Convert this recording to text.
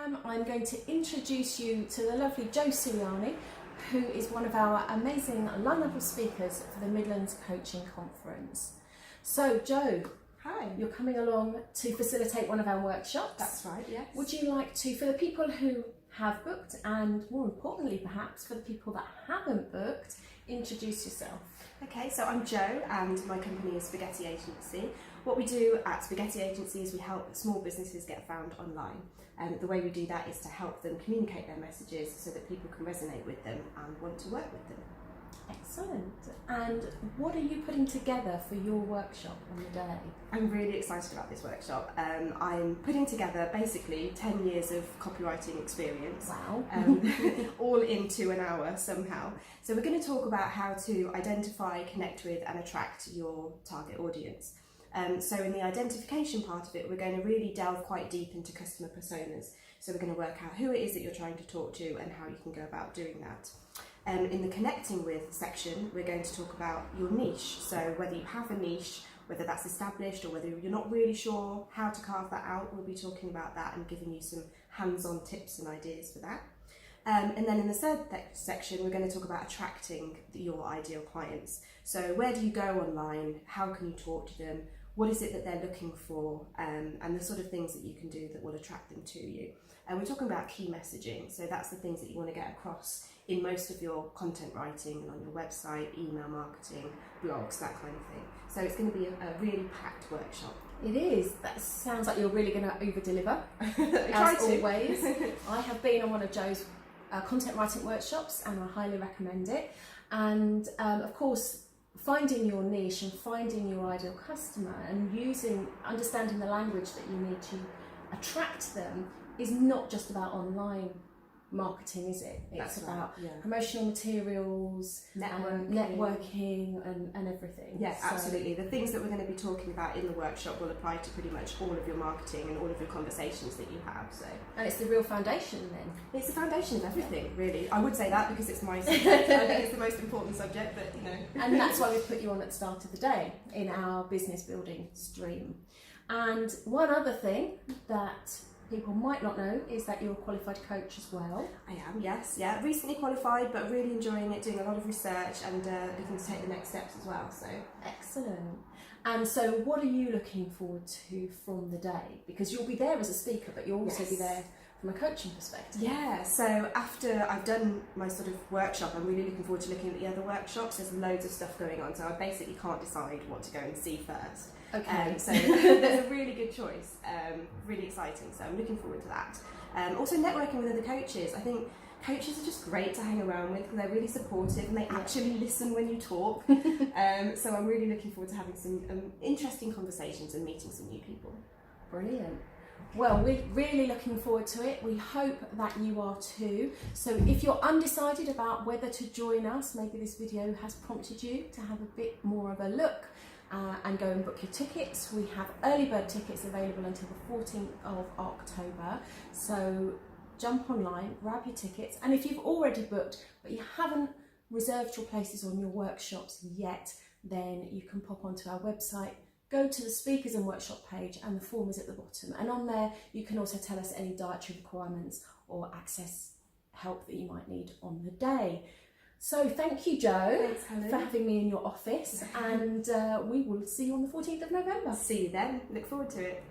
program, I'm going to introduce you to the lovely Jo Ciriani, who is one of our amazing line-up of speakers for the Midlands Coaching Conference. So, Jo, hi. You're coming along to facilitate one of our workshops. That's right, yes. Would you like to, for the people who have booked, and more importantly perhaps for the people that haven't booked, introduce yourself? Okay, so I'm Jo and my company is Spaghetti Agency. What we do at Spaghetti Agency is we help small businesses get found online. And the way we do that is to help them communicate their messages so that people can resonate with them and want to work with them. Excellent. And what are you putting together for your workshop on the day? I'm really excited about this workshop. I'm putting together basically 10 years of copywriting experience. Wow. All into an hour somehow. So we're going to talk about how to identify, connect with and attract your target audience. So in the identification part of it, we're going to really delve quite deep into customer personas. So we're going to work out who it is that you're trying to talk to and how you can go about doing that. In the connecting with section, we're going to talk about your niche. So whether you have a niche, whether that's established or whether you're not really sure how to carve that out, we'll be talking about that and giving you some hands-on tips and ideas for that. And then in the third section, we're going to talk about attracting your ideal clients. So where do you go online? How can you talk to them? What is it that they're looking for? And the sort of things that you can do that will attract them to you. And we're talking about key messaging. So that's the things that you want to get across in most of your content writing and on your website, email marketing, blogs, that kind of thing. So it's going to be a really packed workshop. It is. That sounds like you're really going to over-deliver, as always. I have been on one of Jo's content writing workshops and I highly recommend it. And of course, finding your niche and finding your ideal customer and understanding the language that you need to attract them is not just about online marketing, is it? It's about promotional materials, networking and everything. Yes, so, absolutely. The things that we're going to be talking about in the workshop will apply to pretty much all of your marketing and all of your conversations that you have. So, and it's the real foundation then? It's the foundation of everything, really. I would say that because it's my subject. I think it's the most important subject, but you know. And that's why we put you on at the start of the day in our business building stream. And one other thing that people might not know is that you're a qualified coach as well. I am, yes, yeah. Recently qualified, but really enjoying it, doing a lot of research and looking to take the next steps as well. So excellent. And so what are you looking forward to from the day? Because you'll be there as a speaker, but you'll also be there from a coaching perspective. Yeah, so after I've done my sort of workshop, I'm really looking forward to looking at the other workshops. There's loads of stuff going on, so I basically can't decide what to go and see first. Okay. So there's a really good choice, really exciting, so I'm looking forward to that. Also networking with other coaches. I think coaches are just great to hang around with because they're really supportive and they actually listen when you talk. So I'm really looking forward to having some interesting conversations and meeting some new people. Brilliant. Well, we're really looking forward to it. We hope that you are too. So if you're undecided about whether to join us, maybe this video has prompted you to have a bit more of a look and go and book your tickets. We have early bird tickets available until the 14th of October. So jump online, grab your tickets. And if you've already booked, but you haven't reserved your places on your workshops yet, then you can pop onto our website, go to the speakers and workshop page and the form is at the bottom, and on there you can also tell us any dietary requirements or access help that you might need on the day. So thank you, Jo, for having me in your office, and we will see you on the 14th of November. See you then, look forward to it.